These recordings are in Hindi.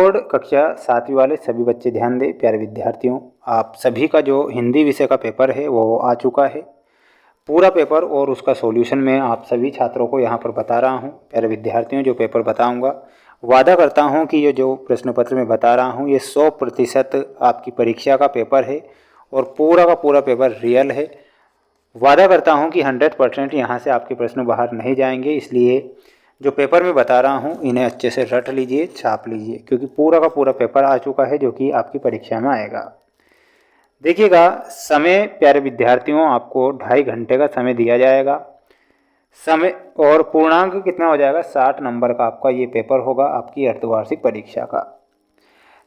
बोर्ड कक्षा 7वीं वाले सभी बच्चे ध्यान दें। प्यारे विद्यार्थियों, आप सभी का जो हिंदी विषय का पेपर है वो आ चुका है। पूरा पेपर और उसका सॉल्यूशन मैं आप सभी छात्रों को यहाँ पर बता रहा हूँ। प्यारे विद्यार्थियों, जो पेपर बताऊँगा, वादा करता हूँ कि ये जो प्रश्न पत्र मैं बता रहा हूँ ये 100% आपकी परीक्षा का पेपर है और पूरा का पूरा पेपर रियल है। वादा करता हूँ कि 100% यहाँ से आपके प्रश्न बाहर नहीं जाएंगे। इसलिए जो पेपर मैं बता रहा हूँ इन्हें अच्छे से रट लीजिए, छाप लीजिए, क्योंकि पूरा का पूरा पेपर आ चुका है जो कि आपकी परीक्षा में आएगा। देखिएगा, समय प्यारे विद्यार्थियों आपको 2.5 घंटे का समय दिया जाएगा। समय और पूर्णांक कितना हो जाएगा, 60 नंबर का आपका ये पेपर होगा आपकी अर्धवार्षिक परीक्षा का।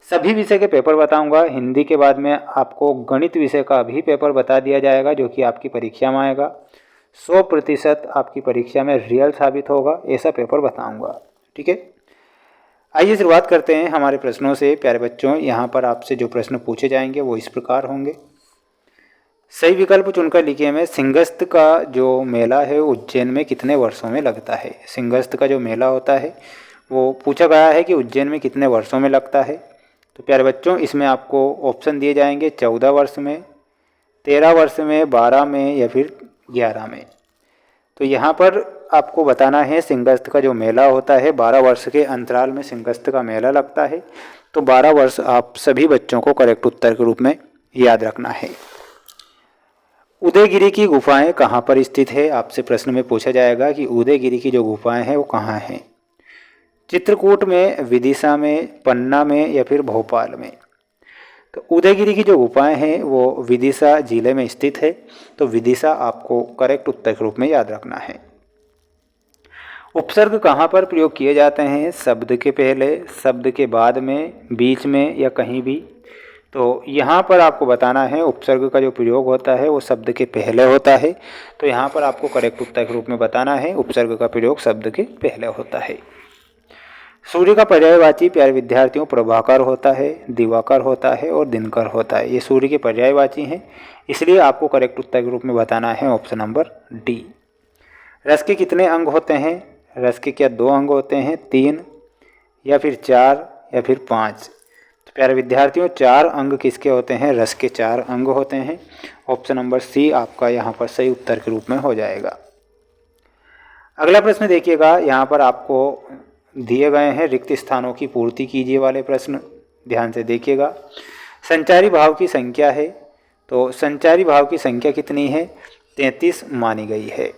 सभी विषय के पेपर बताऊंगा। हिंदी के बाद में आपको गणित विषय का भी पेपर बता दिया जाएगा जो कि आपकी परीक्षा में आएगा। 100% आपकी परीक्षा में रियल साबित होगा, ऐसा पेपर बताऊंगा। ठीक है, आइए शुरुआत करते हैं हमारे प्रश्नों से। प्यारे बच्चों, यहाँ पर आपसे जो प्रश्न पूछे जाएंगे वो इस प्रकार होंगे। सही विकल्प चुनकर लिखिए। में सिंहस्थ का जो मेला है उज्जैन में कितने वर्षों में लगता है। सिंहस्थ का जो मेला होता है वो पूछा गया है कि उज्जैन में कितने वर्षों में लगता है। तो प्यारे बच्चों, इसमें आपको ऑप्शन दिए जाएंगे 14 वर्ष में, 13 वर्ष में, 12 में या फिर 11 में। तो यहाँ पर आपको बताना है सिंहस्थ का जो मेला होता है 12 वर्ष के अंतराल में सिंहस्थ का मेला लगता है। तो 12 वर्ष आप सभी बच्चों को करेक्ट उत्तर के रूप में याद रखना है। उदयगिरी की गुफाएं कहाँ पर स्थित है। आपसे प्रश्न में पूछा जाएगा कि उदयगिरी की जो गुफाएं हैं वो कहाँ हैं। चित्रकूट में, विदिशा में, पन्ना में या फिर भोपाल में। तो उदयगिरी की जो गुफाएं हैं वो विदिशा जिले में स्थित है। तो विदिशा आपको करेक्ट उत्तर के रूप में याद रखना है। उपसर्ग कहाँ पर प्रयोग किए जाते हैं। शब्द के पहले, शब्द के बाद में, बीच में या कहीं भी। तो यहाँ पर आपको बताना है उपसर्ग का जो प्रयोग होता है वो शब्द के पहले होता है। तो यहाँ पर आपको करेक्ट उत्तर के रूप में बताना है उपसर्ग का प्रयोग शब्द के पहले होता है। सूर्य का पर्यायवाची प्यारे विद्यार्थियों प्रभाकर होता है, दिवाकर होता है और दिनकर होता है। ये सूर्य के पर्यायवाची हैं, इसलिए आपको करेक्ट उत्तर के रूप में बताना है ऑप्शन नंबर डी। रस के कितने अंग होते हैं। रस के क्या 2 अंग होते हैं, 3 या फिर 4 या फिर 5। तो प्यारे विद्यार्थियों, 4 अंग किसके होते हैं। रस के 4 अंग होते हैं। ऑप्शन नंबर सी आपका यहाँ पर सही उत्तर के रूप में हो जाएगा। अगला प्रश्न देखिएगा, यहाँ पर आपको दिए गए हैं रिक्त स्थानों की पूर्ति कीजिए वाले प्रश्न। ध्यान से देखिएगा। संचारी भाव की संख्या है, तो संचारी भाव की संख्या कितनी है, 33 मानी गई है।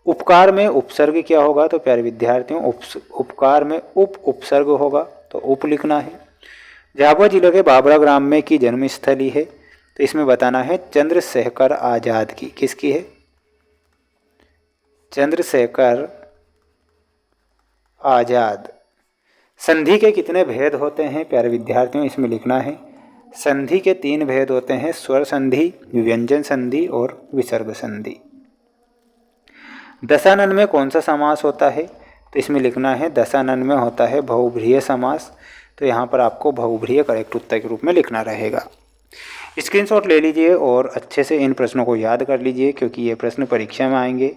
उपकार में उपसर्ग क्या होगा। तो प्यारे विद्यार्थियों, उपकार में उपसर्ग होगा, तो उप लिखना है। झाबुआ जिले के बाबरा ग्राम में की जन्मस्थली है। तो इसमें बताना है चंद्रशेखर आज़ाद की। किसकी है, चंद्रशेखर आज़ाद। संधि के कितने भेद होते हैं। प्यारे विद्यार्थियों, इसमें लिखना है संधि के 3 भेद होते हैं, स्वर संधि, व्यंजन संधि और विसर्ग संधि। दशानन में कौन सा समास होता है। तो इसमें लिखना है दशानन में होता है बहुव्रीहि समास। तो यहाँ पर आपको बहुव्रीहि करेक्ट उत्तर के रूप में लिखना रहेगा। स्क्रीनशॉट ले लीजिए और अच्छे से इन प्रश्नों को याद कर लीजिए, क्योंकि ये प्रश्न परीक्षा में आएंगे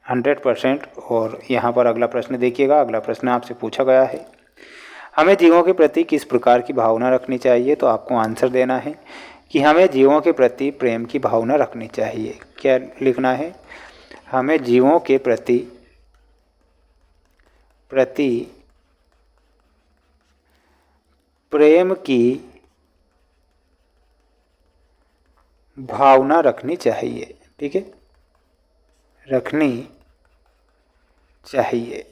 100%। और यहाँ पर अगला प्रश्न देखिएगा। अगला प्रश्न आपसे पूछा गया है, हमें जीवों के प्रति किस प्रकार की भावना रखनी चाहिए। तो आपको आंसर देना है कि हमें जीवों के प्रति प्रेम की भावना रखनी चाहिए। क्या लिखना है, हमें जीवों के प्रति प्रेम की भावना रखनी चाहिए। ठीक है, रखनी चाहिए।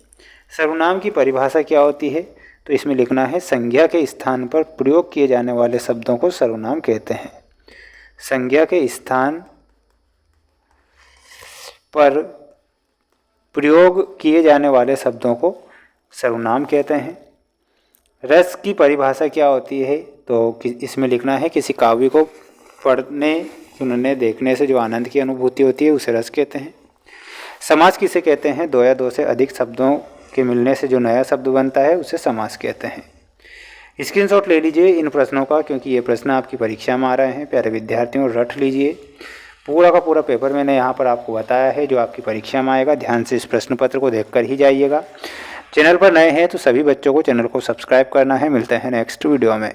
सर्वनाम की परिभाषा क्या होती है। तो इसमें लिखना है संज्ञा के स्थान पर प्रयोग किए जाने वाले शब्दों को सर्वनाम कहते हैं। संज्ञा के स्थान पर प्रयोग किए जाने वाले शब्दों को सर्वनाम कहते हैं। रस की परिभाषा क्या होती है। तो इसमें लिखना है किसी काव्य को पढ़ने, सुनने, देखने से जो आनंद की अनुभूति होती है उसे रस कहते हैं। समास किसे कहते हैं, 2 या 2 से अधिक शब्दों के मिलने से जो नया शब्द बनता है उसे समास कहते हैं। स्क्रीनशॉट ले लीजिए इन प्रश्नों का, क्योंकि ये प्रश्न आपकी परीक्षा में आ रहे हैं। प्यारे विद्यार्थियों, रट लीजिए। पूरा का पूरा पेपर मैंने यहाँ पर आपको बताया है जो आपकी परीक्षा में आएगा। ध्यान से इस प्रश्न पत्र को देखकर ही जाइएगा। चैनल पर नए हैं तो सभी बच्चों को चैनल को सब्सक्राइब करना है। मिलते हैं नेक्स्ट वीडियो में।